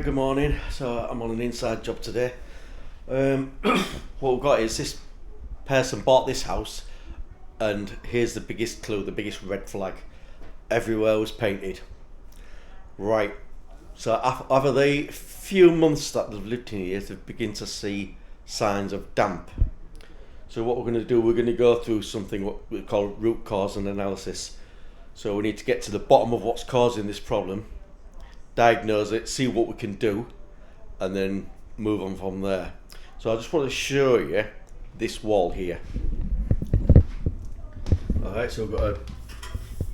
Right, good morning. So I'm on an inside job today. What we've got is this person bought this house, and here's the biggest clue, the biggest red flag. Everywhere was painted. Right, so after the few months that they've lived in here, they've begun to see signs of damp. So what we're going to do, we're going to go through something what we call root cause and analysis. So we need to get to the bottom of what's causing this problem, diagnose it, see what we can do, and then move on from there. So I just want to show you this wall here. Alright, so we've got a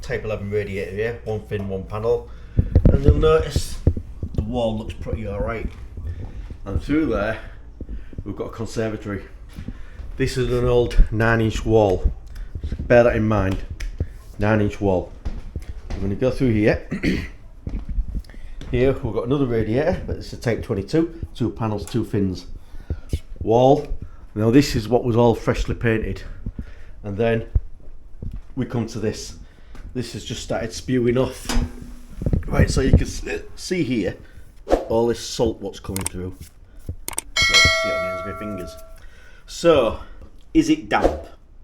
type 11 radiator here, one fin, one panel, and you'll notice the wall looks pretty alright. And through there we've got a conservatory. This is an old 9-inch wall, bear that in mind, 9-inch wall. I'm going to go through here. Here we've got another radiator, but it's a type 22, 2 panels, 2 fins. Wall. Now this is what was all freshly painted, and then we come to this. This has just started spewing off. Right, so you can see here all this salt what's coming through. So see it on the ends of my fingers. So, is it damp?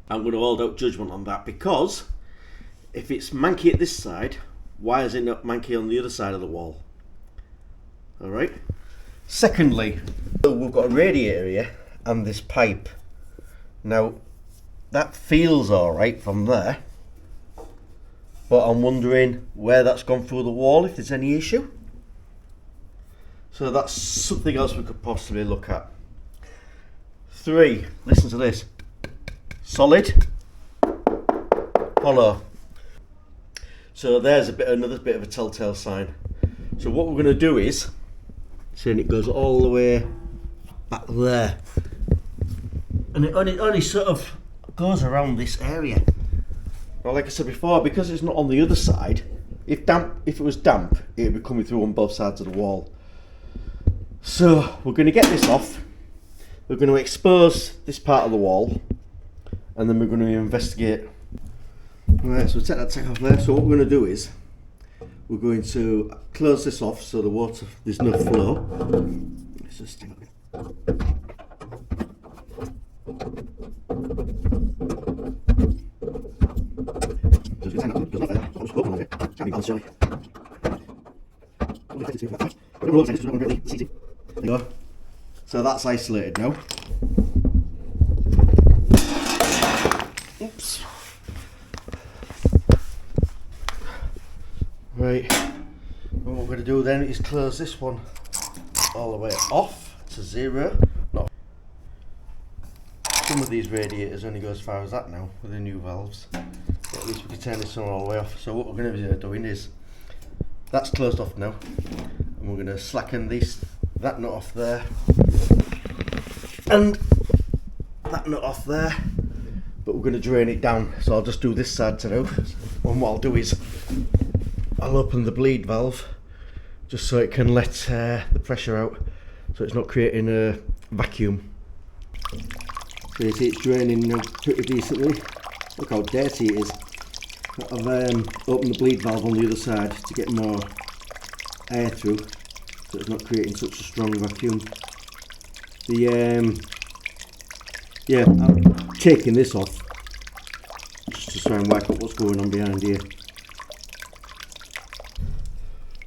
I'm going to hold out judgment on that, because if it's manky at this side, why is it not manky on the other side of the wall? Alright. Secondly, we've got a radiator here and this pipe. Now, that feels alright from there, but I'm wondering where that's gone through the wall, if there's any issue. So that's something else we could possibly look at. 3, listen to this. Solid, hollow. So there's another bit of a telltale sign. So what we're going to do is, seeing it goes all the way back there, and it only sort of goes around this area. Well, like I said before, because it's not on the other side, if it was damp, it would be coming through on both sides of the wall. So we're going to get this off. We're going to expose this part of the wall, and then we're going to investigate. Right, so we'll take that tack off there. So what we're going to do is, we're going to close this off so the water, there's no flow. Let's just take it. There you go. So that's isolated now. Oops. Right, and what we're going to do then is close this one all the way off to 0. No. Some of these radiators only go as far as that now with the new valves, but at least we can turn this one all the way off. So what we're going to be doing is, that's closed off now, and we're going to slacken that nut off there, and that nut off there, but we're going to drain it down. So I'll just do this side to now, and what I'll do is, I'll open the bleed valve just so it can let the pressure out, so it's not creating a vacuum. So you see it's draining now pretty decently. Look how dirty it is. I've opened the bleed valve on the other side to get more air through, so it's not creating such a strong vacuum. Yeah, I'm taking this off just to try and work out what's going on behind here.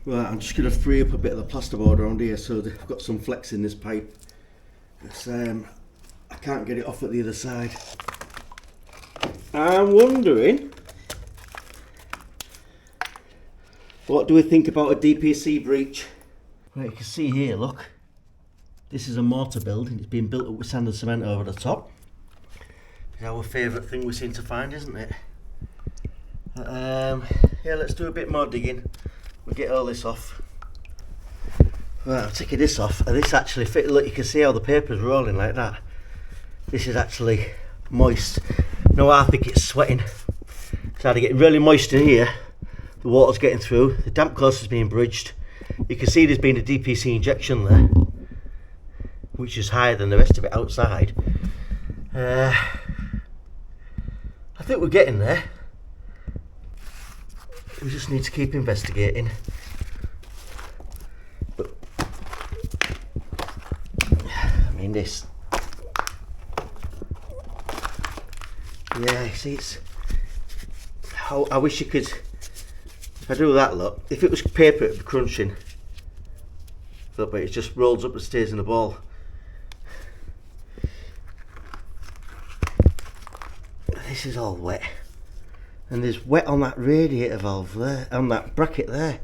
Right, I'm just going to free up a bit of the plasterboard around here, so I've got some flex in this pipe. I can't get it off at the other side. I'm wondering, what do we think about a DPC breach? Right, you can see here, look. This is a mortar build, and it's been built up with sand and cement over the top. It's our favourite thing we seem to find, isn't it? Yeah, let's do a bit more digging. We'll get all this off. Right, I'm taking this off, and this actually fit. Look, you can see how the paper's rolling like that. This is actually moist. No, I think it's sweating. So to get really moist in here, the water's getting through, the damp course is being bridged. You can see there's been a DPC injection there, which is higher than the rest of it outside. I think we're getting there. We just need to keep investigating. But mean this. Yeah, see, it's. Oh, I wish you could. If I do that, look. If it was paper, it'd be crunching. Look, but it just rolls up and stays in the ball. This is all wet, and there's wet on that radiator valve there, on that bracket there.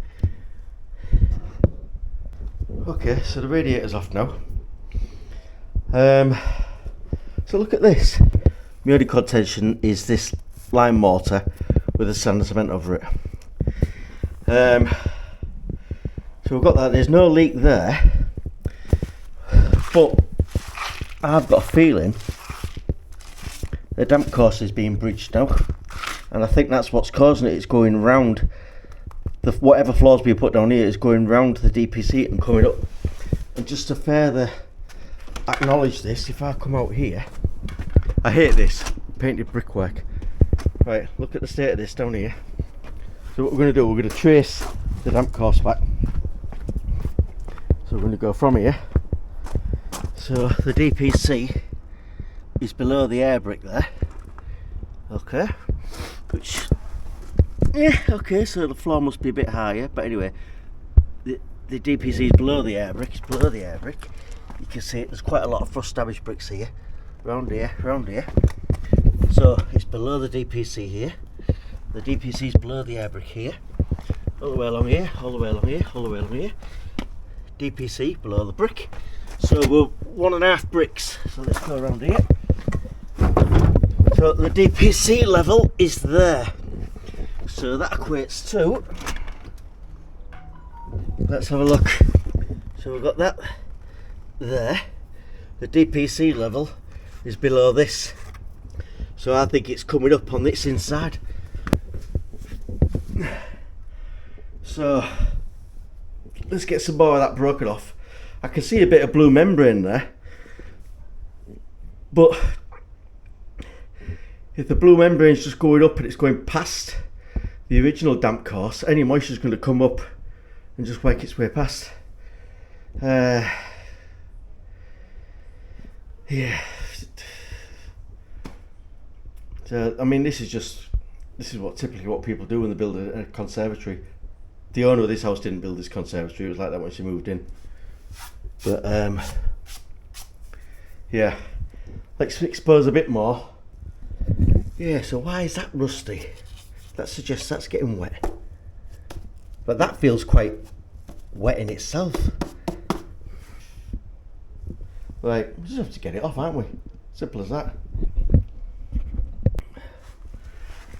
Okay, so the radiator's off now. So look at this. My only contention is this lime mortar with a sand and cement over it. So we've got that. There's no leak there, but I've got a feeling the damp course is being bridged now, and I think that's what's causing it. It's going round whatever floors being put down here is going round the DPC and coming up. And just to further acknowledge this, if I come out here, I hate this painted brickwork. Right, look at the state of this down here. So what we're going to do, we're going to trace the damp course back. So we're going to go from here. So the DPC is below the air brick there. Okay, which, yeah, okay, so the floor must be a bit higher, but anyway, the DPC is below the air brick. It's below the air brick. You can see there's quite a lot of frost damaged bricks here, round here, round here. So it's below the DPC here. The DPC is below the air brick here, all the way along here, all the way along here, all the way along here. DPC below the brick. So we're 1.5 bricks. So let's go around here. So the DPC level is there. So that equates to, let's have a look. So we've got that there. The DPC level is below this. So I think it's coming up on this inside. So let's get some more of that broken off. I can see a bit of blue membrane there, but if the blue membrane is just going up and it's going past the original damp course, any moisture is going to come up and just work its way past. Yeah. So I mean, this is typically what people do when they build a conservatory. The owner of this house didn't build this conservatory. It was like that when she moved in. But yeah, let's expose a bit more. Yeah, so why is that rusty? That suggests that's getting wet. But that feels quite wet in itself. Right, we just have to get it off, aren't we? Simple as that.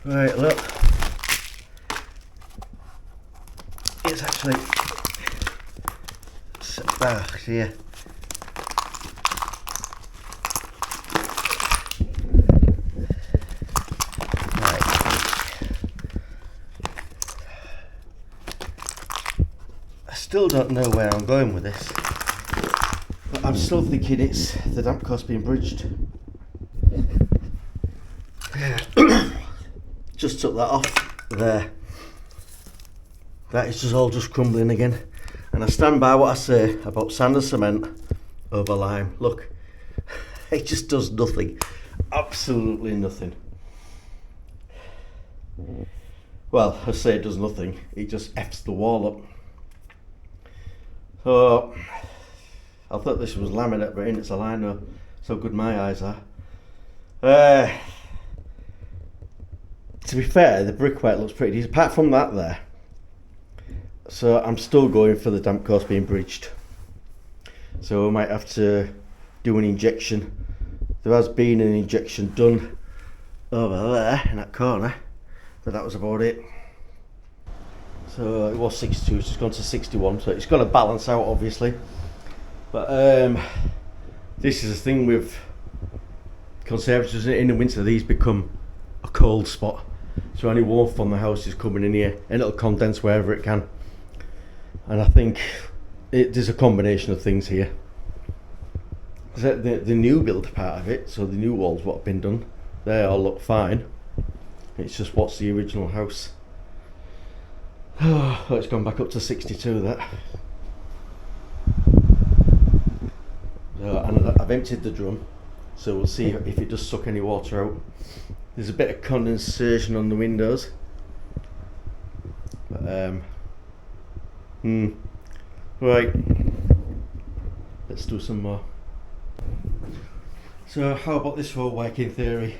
Right, look. It's actually set back here. Still don't know where I'm going with this, but I'm still thinking it's the damp course being bridged. Just took that off there. That is just all just crumbling again, and I stand by what I say about sand and cement over lime. Look, it just does nothing, absolutely nothing. Well, I say it does nothing, it just F's the wall up. So I thought this was laminate, but it's a lino. So good my eyes are. To be fair, the brickwork looks pretty decent, apart from that there. So I'm still going for the damp course being bridged. So we might have to do an injection. There has been an injection done over there in that corner, but that was about it. So it was 62, so it's gone to 61, so it's got to balance out obviously. But this is the thing with conservatories. In the winter these become a cold spot, so any warmth from the house is coming in here and it'll condense wherever it can. And I think there's a combination of things here. The new build part of it, so the new walls what have been done, they all look fine. It's just what's the original house. Oh, it's gone back up to 62 that. So, and I've emptied the drum, so we'll see if it does suck any water out. There's a bit of condensation on the windows, but right, let's do some more. So how about this for working theory?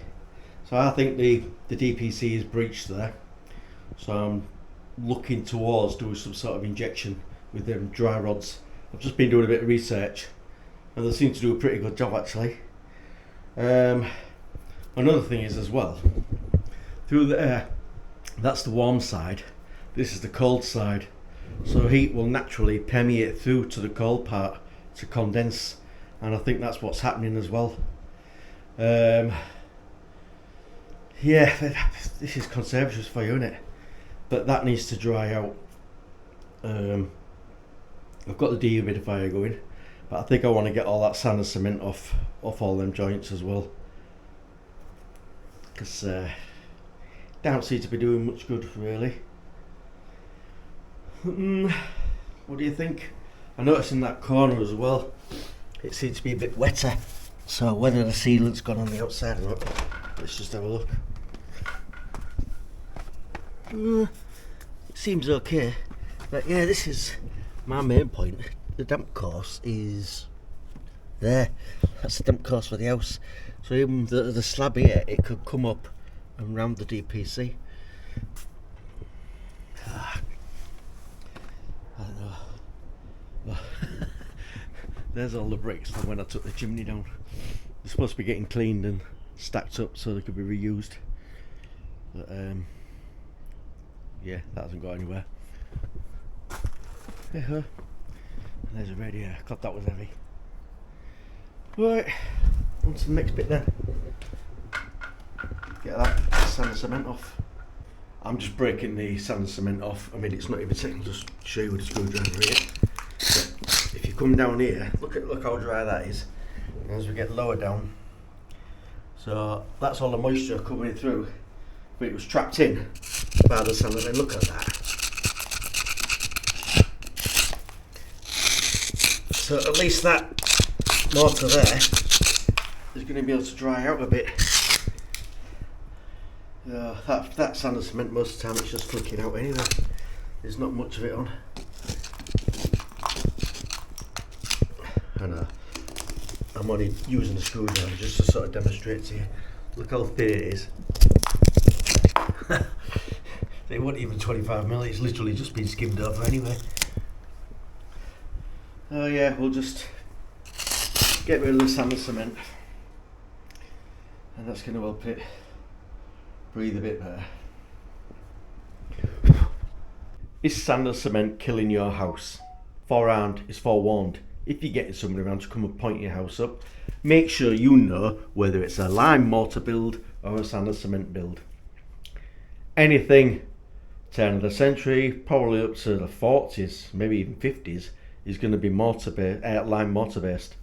So I think the DPC is breached there, so I'm looking towards doing some sort of injection with them dry rods. I've just been doing a bit of research and they seem to do a pretty good job actually. Another thing is as well, through the air, that's the warm side, this is the cold side, so heat will naturally permeate through to the cold part to condense, and I think that's what's happening as well. Yeah, this is conservatory for you, isn't it? But that needs to dry out. I've got the dehumidifier going, but I think I want to get all that sand and cement off all them joints as well, because don't seem to be doing much good really. What do you think? I noticed in that corner as well, it seems to be a bit wetter, so whether the sealant's gone on the outside or not, let's just have a look. It seems okay, but yeah, this is my main point. The damp course is there. That's the damp course for the house. So even the slab here, it could come up and round the DPC. I don't know. There's all the bricks from when I took the chimney down. They're supposed to be getting cleaned and stacked up so they could be reused. But yeah, that hasn't got anywhere. Yeah, there's a radiator. God, that was heavy. Right, on to the next bit then. Get that sand and cement off. I'm just breaking the sand and cement off. I mean, it's not even technical, just show you with a screwdriver here. But if you come down here, look how dry that is. And as we get lower down, so that's all the moisture coming through, but it was trapped in by the sand. And look at that. So at least that mortar there is going to be able to dry out a bit. That sand and cement, most of the time it's just flicking out anyway. There's not much of it on. I know. I'm only using a screwdriver just to sort of demonstrate to you. Look how thin it is. It wasn't even 25mm, it's literally just been skimmed over anyway. Oh yeah, we'll just get rid of the sand and cement, and that's going to help it breathe a bit better. Is sand and cement killing your house? Forearmed is forewarned. If you're getting somebody around to come and point your house up, make sure you know whether it's a lime mortar build or a sand and cement build. Anything turn of the century, probably up to the 40s, maybe even 50s, is going to be lime mortar based.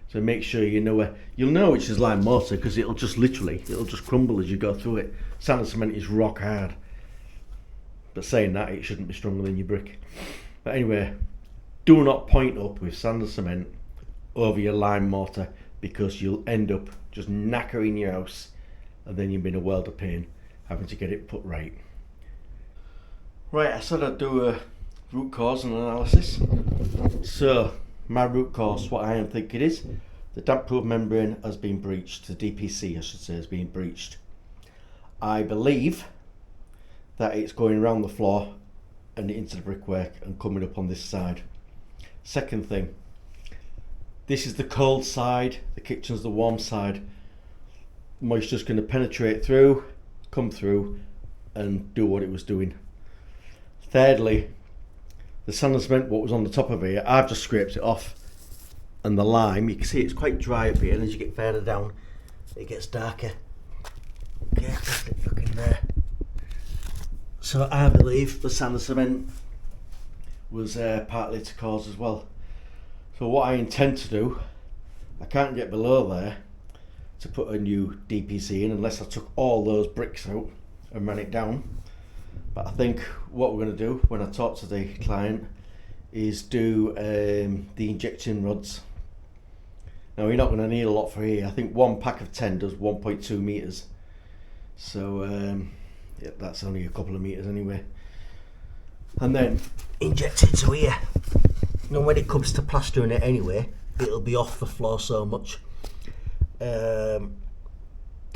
So make sure you know you'll know which is lime mortar, because it'll just crumble as you go through it. Sand and cement is rock hard, but saying that, it shouldn't be stronger than your brick. But anyway, do not point up with sand and cement over your lime mortar, because you'll end up just knackering your house, and then you'll be in a world of pain having to get it put right. Right, I said I'd do a root cause and analysis. So my root cause, what I think it is, the damp proof membrane has been breached. The DPC, I should say, has been breached. I believe that it's going around the floor and into the brickwork and coming up on this side. Second thing, this is the cold side, the kitchen's the warm side. Moisture's going to penetrate through, come through and do what it was doing. Thirdly, the sand and cement, what was on the top of here, I've just scraped it off, and the lime, you can see it's quite dry up here, and as you get further down it gets darker. Yeah, definitely fucking there. So I believe the sand and cement was partly to cause as well. So what I intend to do, I can't get below there to put a new DPC in unless I took all those bricks out and ran it down. But I think what we're going to do when I talk to the client is do the injection rods Now you're not going to need a lot for here. I think one pack of 10 does 1.2 meters. So yeah, that's only a couple of meters anyway. And then inject into here. And when it comes to plastering it anyway, it'll be off the floor so much. Depending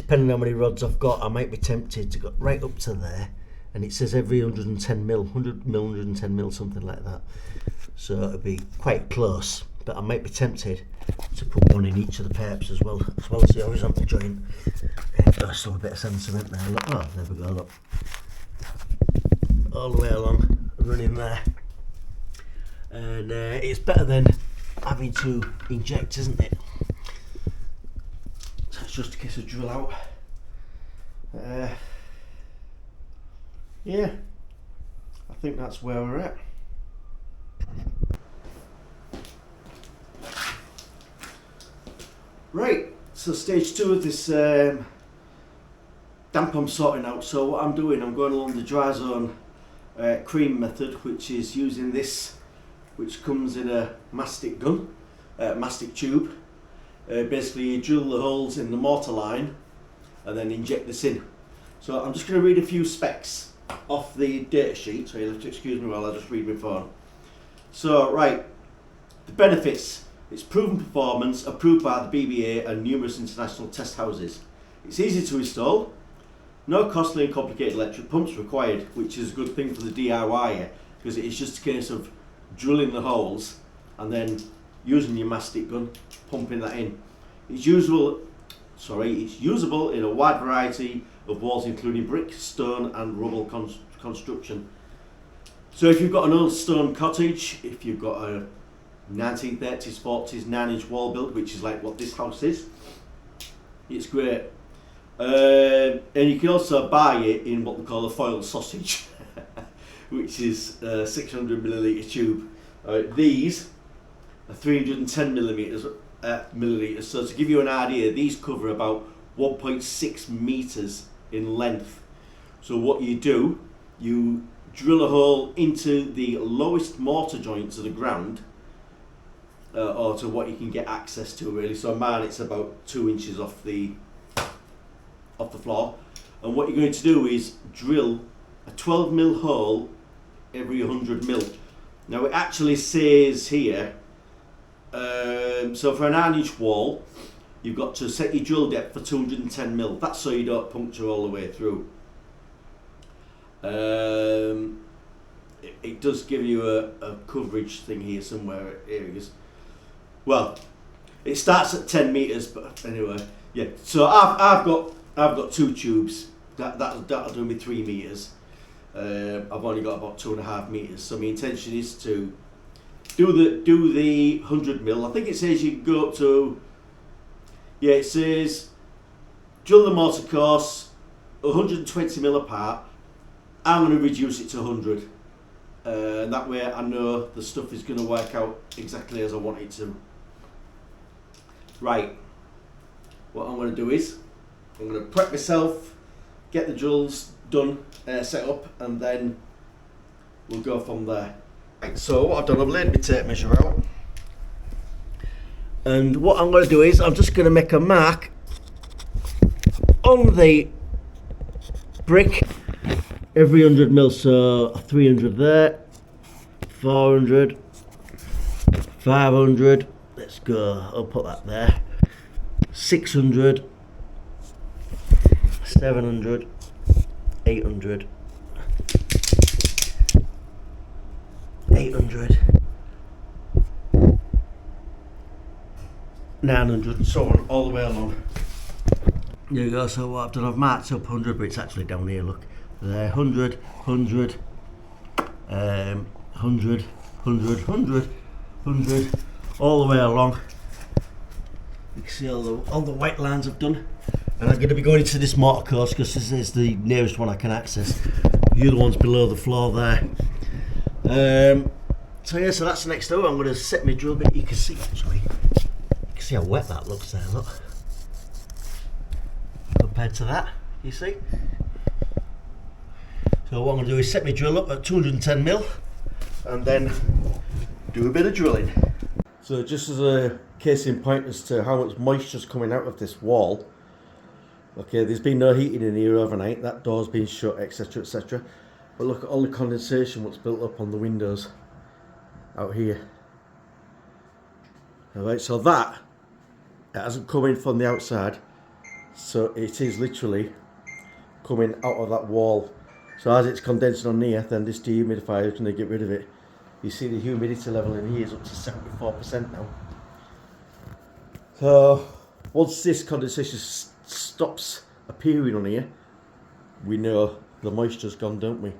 on how many rods I've got, I might be tempted to go right up to there. And it says every 110 mil, 100 mil, 110 mil, something like that. So it'll be quite close. But I might be tempted to put one in each of the pipes as well as the horizontal joint. There's still a bit of sand cement there. Look, oh, there we go. Look, all the way along, running there. And it's better than having to inject, isn't it? So it's just a case of drill out. Yeah, I think that's where we're at. Right, so stage 2 of this damp I'm sorting out. So what I'm doing, I'm going along the dryzone cream method, which is using this, which comes in a mastic gun, mastic tube. Basically you drill the holes in the mortar line and then inject this in. So I'm just going to read a few specs off the data sheet, so you'll have to excuse me while I just read my phone. So right, the benefits. It's proven performance, approved by the BBA and numerous international test houses. It's easy to install, no costly and complicated electric pumps required, which is a good thing for the DIYer, because it's just a case of drilling the holes and then using your mastic gun, pumping that in. It's usable in a wide variety of walls, including brick, stone and rubble construction. So if you've got an old stone cottage, if you've got a 1930s, 40s 9-inch wall build, which is like what this house is, it's great. And you can also buy it in what we call a foil sausage, which is a 600 milliliter tube. These are 310 milliliters. So to give you an idea, these cover about 1.6 meters in length. So what you do, you drill a hole into the lowest mortar joint to the ground, or to what you can get access to really. So mine, it's about 2 inches off the floor. And what you're going to do is drill a 12 mil hole every 100 mil. Now it actually says here, so for a 9-inch wall, you've got to set your drill depth for 210 mil. That's so you don't puncture all the way through. It does give you a coverage thing here somewhere. Here it is. Well, it starts at 10 meters, but anyway, yeah. So I've got 2 tubes. That'll do me 3 meters. I've only got about 2.5 meters. So my intention is to do the 100 mil. I think it says you can go up to. Yeah, it says drill the mortar course 120 mil apart. I'm going to reduce it to 100. And that way I know the stuff is going to work out exactly as I want it to. Right, what I'm going to do is I'm going to prep myself, get the drills done, set up, and then we'll go from there. Right, so what I've done, I've laid my tape measure out, and what I'm going to do is I'm just going to make a mark on the brick every 100 mil, so 300 there, 400, 500, let's go, I'll put that there, 600, 700, 800, 800, 900, and so on, all the way along. There you go, so what I've done, I've marked up 100, but it's actually down here, look. There, 100, 100, 100, 100, 100, 100, all the way along. You can see all the white lines I've done. And I'm going to be going into this mortar course because this is the nearest one I can access. The other one's below the floor there. So yeah, so that's the next step. I'm going to set my drill bit. You can see actually. You can see how wet that looks there, look. Compared to that, you see? So what I'm going to do is set my drill up at 210 mil and then do a bit of drilling. So just as a case in point as to how much moisture's coming out of this wall. Okay, there's been no heating in here overnight, that door's been shut, etc, etc. But look at all the condensation what's built up on the windows out here. Alright, so that it hasn't come in from the outside, so it is literally coming out of that wall. So as it's condensing on here, then this dehumidifier is going to get rid of it. You see the humidity level in here is up to 74% now. So once this condensation stops appearing on here, we know the moisture's gone, don't we?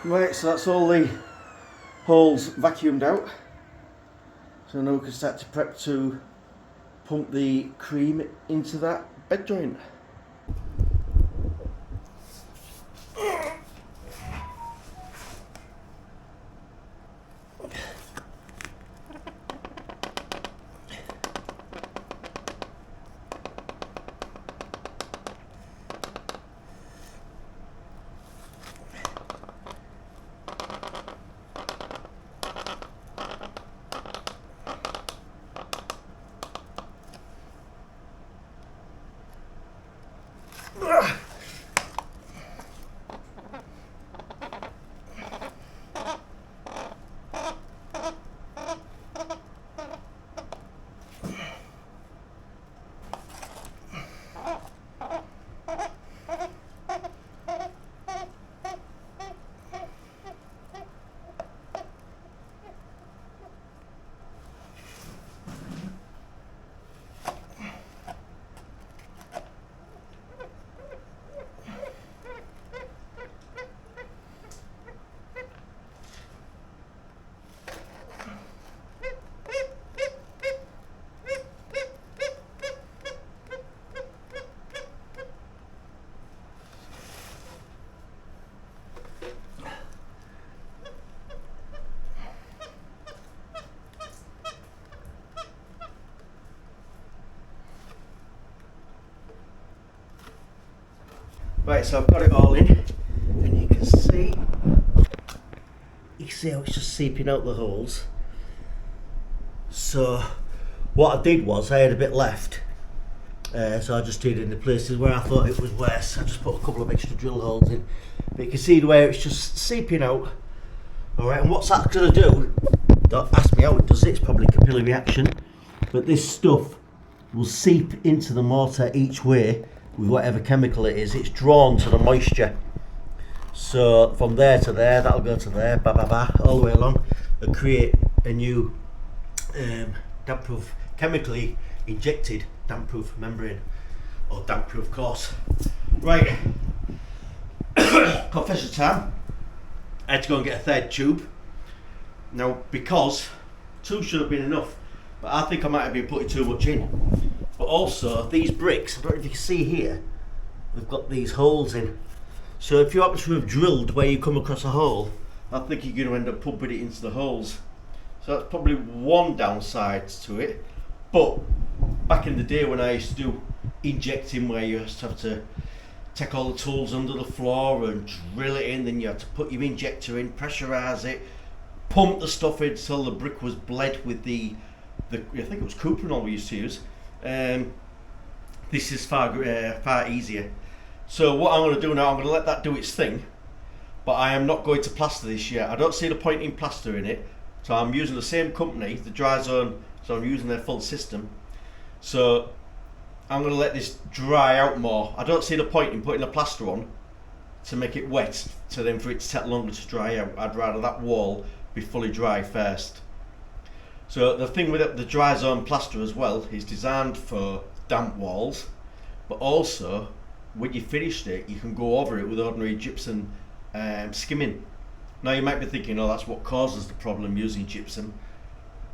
Right, so that's all the holes vacuumed out. So now we can start to prep to pump the cream into that bed joint. Right, so I've got it all in, and you can see how it's just seeping out the holes. So what I did was I had a bit left, so I just did it in the places where I thought it was worse. I just put a couple of extra drill holes in, but you can see the way it's just seeping out. Alright, and what's that going to do? Don't ask me how it does it, it's probably capillary reaction, but this stuff will seep into the mortar each way with whatever chemical it is. It's drawn to the moisture, so from there to there, that'll go to there, all the way along, and create a new damp-proof, chemically injected damp-proof membrane, or damp-proof course. Right, confession time. I had to go and get a third tube. Now, because two should have been enough, but I think I might have been putting too much in. But also, these bricks, I don't know if you can see here, they've got these holes in. So if you happen to have drilled where you come across a hole, I think you're going to end up pumping it into the holes. So that's probably one downside to it. But back in the day when I used to do injecting, where you used to have to take all the tools under the floor and drill it in, then you had to put your injector in, pressurise it, pump the stuff in until the brick was bled with the I think it was cuprinol we used to use. This is far easier. So what I'm going to do now, I'm going to let that do its thing, but I am not going to plaster this yet. I don't see the point in plastering it, so I'm using the same company, the dryzone, so I'm using their full system. So I'm going to let this dry out more. I don't see the point in putting a plaster on to make it wet, to then for it to take longer to dry out. I'd rather that wall be fully dry first. So the thing with the dry zone plaster as well is designed for damp walls, but also when you finished it you can go over it with ordinary gypsum skimming. Now you might be thinking, oh, that's what causes the problem using gypsum,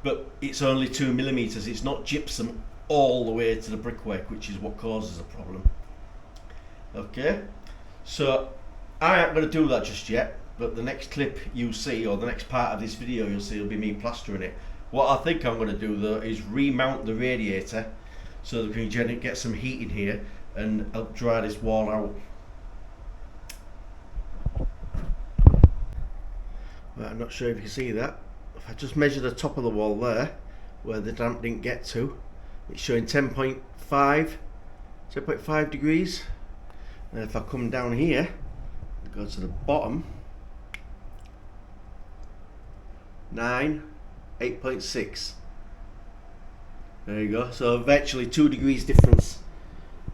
but it's only 2mm. It's not gypsum all the way to the brickwork, which is what causes the problem. Okay, so I aren't going to do that just yet, but the next clip you see, or the next part of this video you'll see, will be me plastering it. What I think I'm going to do though is remount the radiator so that we can get some heat in here and help dry this wall out. Right, I'm not sure if you can see that. If I just measure the top of the wall there, where the damp didn't get to, it's showing 10.5 degrees. And if I come down here, go to the bottom, 8.6. There you go. So virtually 2 degrees difference.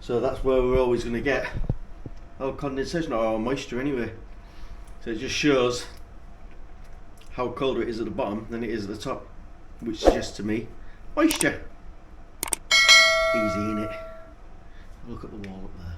So that's where we're always going to get our condensation or our moisture anyway. So it just shows how colder it is at the bottom than it is at the top, which suggests to me moisture. Easy, innit? Look at the wall up there.